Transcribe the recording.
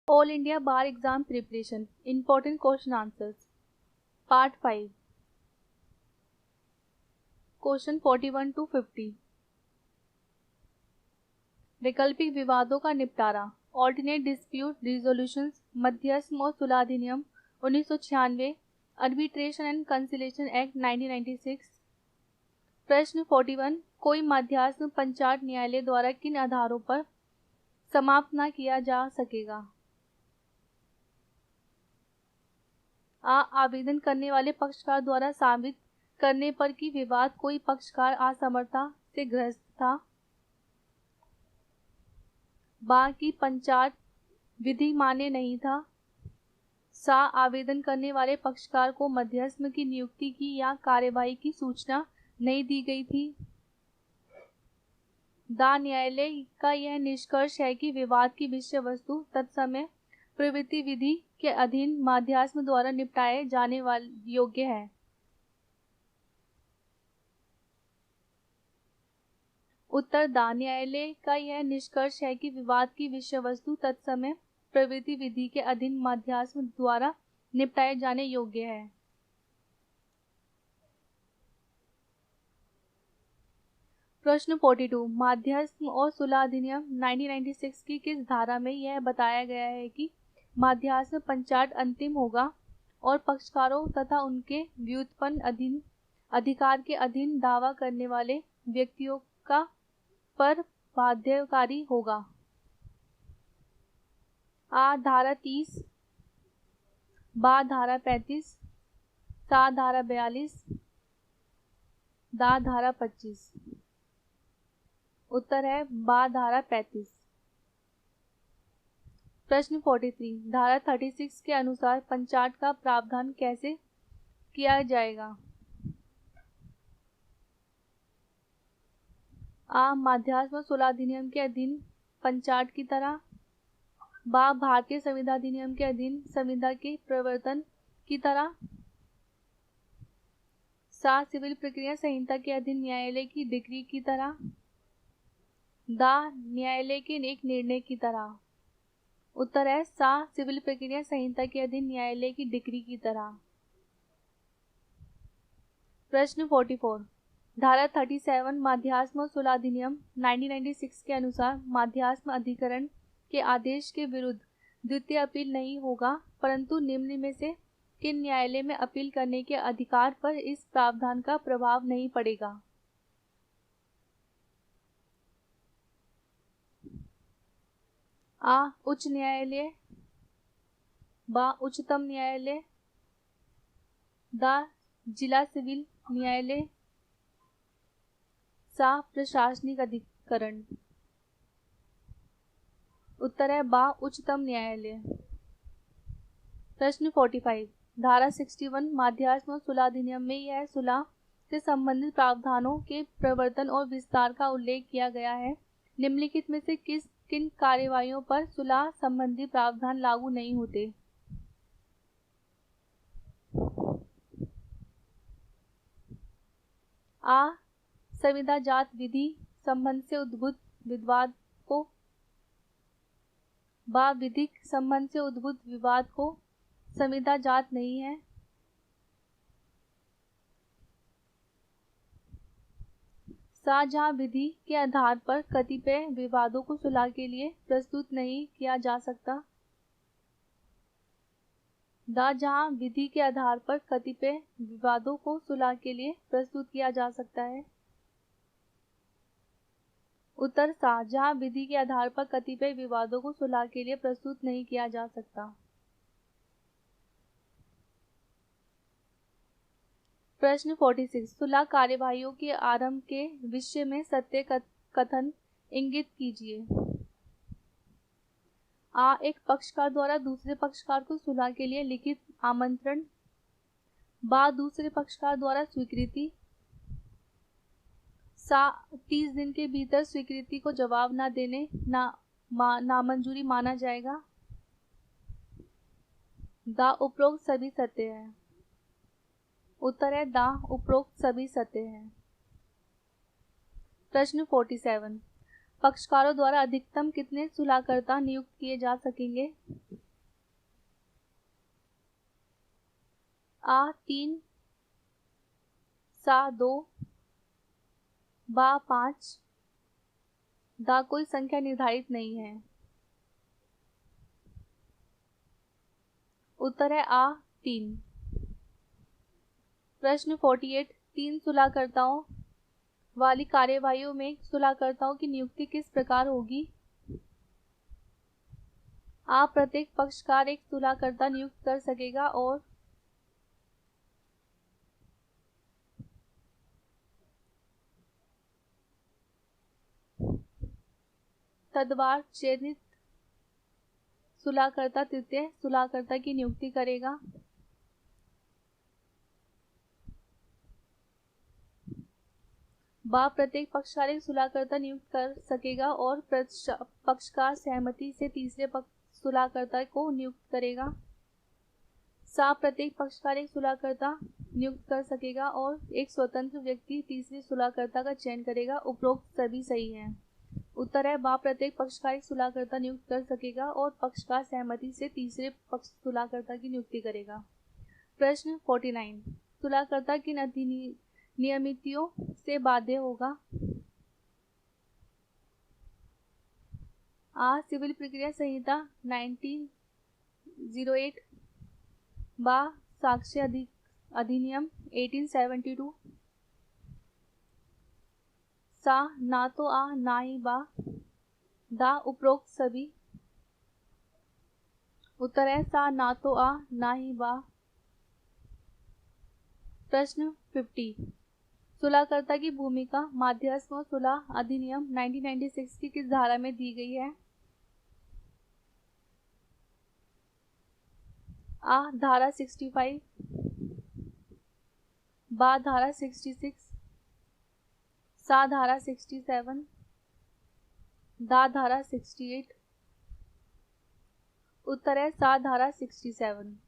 All India Bar Exam Preparation. Important question answers. Part 5. Question 41 to 50. वैकल्पिक विवादों का निपटारा. Alternate dispute resolutions. मध्यस्थम और सुलह अधिनियम 1996. Arbitration and conciliation act 1996. प्रश्न 41. कोई मध्यस्थ पंचायत न्यायालय द्वारा किन आधारों पर समाप्त न किया जा सकेगा? आ. आवेदन करने वाले पक्षकार द्वारा साबित करने पर कि विवाद कोई पक्षकार असमर्थता से ग्रस्त था. बा. की पंचायत विधि मान्य नहीं था. सा. आवेदन करने वाले पक्षकार को मध्यस्थ की नियुक्ति की या कार्यवाही की सूचना नहीं दी गई थी. दा. न्यायालय का यह निष्कर्ष है कि विवाद की विषय वस्तु तत्समय प्रवृत्ति विधि के अधीन मध्यस्थ द्वारा निपटाए जाने वाले योग्य है. उत्तर. दा. न्यायालय का यह निष्कर्ष है कि विवाद की विषय वस्तु तत्समय प्रवृत्ति विधि के अधीन मध्यस्थ द्वारा निपटाए जाने योग्य है. प्रश्न 42. मध्यस्थ और सुलह अधिनियम 1996 की किस धारा में यह बताया गया है कि मध्यस्थ पंचायत अंतिम होगा और पक्षकारों तथा उनके व्युत्पन्न अधिकार के अधीन दावा करने वाले व्यक्तियों का पर बाध्यकारी होगा? आ. धारा 30. बा. धारा 35. सा. धारा 42. दा. धारा 25. उत्तर है बा. धारा 35. प्रश्न 43. धारा 36 के अनुसार पंचायत का प्रावधान कैसे किया जाएगा? आ. मध्यस्थ व सुलह अधिनियम के अधीन पंचायत की तरह. बा. भारतीय संविधान अधिनियम के अधीन संविधान के प्रवर्तन की तरह. सा. सिविल प्रक्रिया संहिता के अधीन न्यायालय की डिग्री की तरह. दा. न्यायालय के एक निर्णय की तरह. उत्तर है सा. सिविल प्रक्रिया संहिता के अधीन न्यायालय की डिग्री की तरह. प्रश्न 44. धारा 37 मध्यस्थ और सुलह अधिनियम 1996 के अनुसार मध्यस्थ अधिकरण के आदेश के विरुद्ध द्वितीय अपील नहीं होगा, परंतु निम्न में से किन न्यायालय में अपील करने के अधिकार पर इस प्रावधान का प्रभाव नहीं पड़ेगा? आ. उच्च न्यायालय. बा. उच्चतम न्यायालय. दा. जिला सिविल न्यायालय. सा. प्रशासनिक अधिकरण. उत्तर है बा. उच्चतम न्यायालय. प्रश्न 45. धारा 61 मध्यस्थ और सुलह अधिनियम में यह सुलह से संबंधित प्रावधानों के प्रवर्तन और विस्तार का उल्लेख किया गया है. निम्नलिखित में से किन कार्यवाहियों पर सुलह संबंधी प्रावधान लागू नहीं होते? आ. संविदा जात विधि संबंध से उद्भूत विवाद को. बा. विधिक संबंध से उद्भूत विवाद को संविदा जात नहीं है. सा. जहां विधि के आधार पर कतिपय विवादों को सुलह के लिए प्रस्तुत नहीं किया जा सकता. दा. जहां विधि के आधार पर कतिपय विवादों को सुलह के लिए प्रस्तुत किया जा सकता है. उत्तर सा. जहां विधि के आधार पर कतिपय विवादों को सुलह के लिए प्रस्तुत नहीं किया जा सकता. प्रश्न 46. सुलह कार्यवाहियों के आरंभ के विषय में सत्य कथन इंगित कीजिए. आ. एक पक्षकार द्वारा दूसरे पक्षकार को सुलह के लिए लिखित आमंत्रण. बा. दूसरे पक्षकार द्वारा स्वीकृति. सा. 30 दिन के भीतर स्वीकृति को जवाब न देने नामंजूरी माना जाएगा. दा. उपरोक्त सभी सत्य है. उत्तर है दा. उपरोक्त सभी सत्य है. प्रश्न 47. पक्षकारों द्वारा अधिकतम कितने सुलहकर्ता नियुक्त किए जा सकेंगे? आ 3, सा 2, बा 5, दा कोई संख्या निर्धारित नहीं है। उत्तर है आ 3। प्रश्न 48, 3 सुलहकर्ताओं वाली कार्यवाहियों में सुलहकर्ताओं की नियुक्ति किस प्रकार होगी? आ प्रत्येक पक्षकार एक सुलहकर्ता नियुक्त कर सकेगा और तदवार चयनित सुलहकर्ता तृतीय सुलहकर्ता की नियुक्ति करेगा। बा प्रत्येक पक्षकार एक सुलहकर्ता नियुक्त कर सकेगा और पक्षकार सहमति से तीसरे सुलहकर्ता को नियुक्त करेगा। सा प्रत्येक पक्षकार एक सुलहकर्ता नियुक्त कर सकेगा और एक स्वतंत्र व्यक्ति तीसरे सुलहकर्ता का चयन करेगा। उपरोक्त सभी सही हैं। उत्तर है बा प्रत्येक पक्षकार एक सुलहकर्ता नियुक्त कर सकेगा और पक्षकार सहमति से तीसरे सुलहकर्ता की नियुक्ति करेगा। प्रश्न 49, सुलहकर्ता किन नियमितियों से बाध्य होगा? आ सिविल प्रक्रिया संहिता 1908, बा साक्ष्य अधिनियम 1872, सा ना तो आ ना ही बा, दा उपरोक्त सभी। उत्तर है सा ना तो आ ना ही बा। प्रश्न 50, सुलहकर्ता की भूमिका मध्यस्थ और सुलह अधिनियम 1996 की किस धारा में दी गई है? आ धारा 65, बा धारा 66, सा धारा 67, दा धारा 68। उत्तर है सा धारा 67।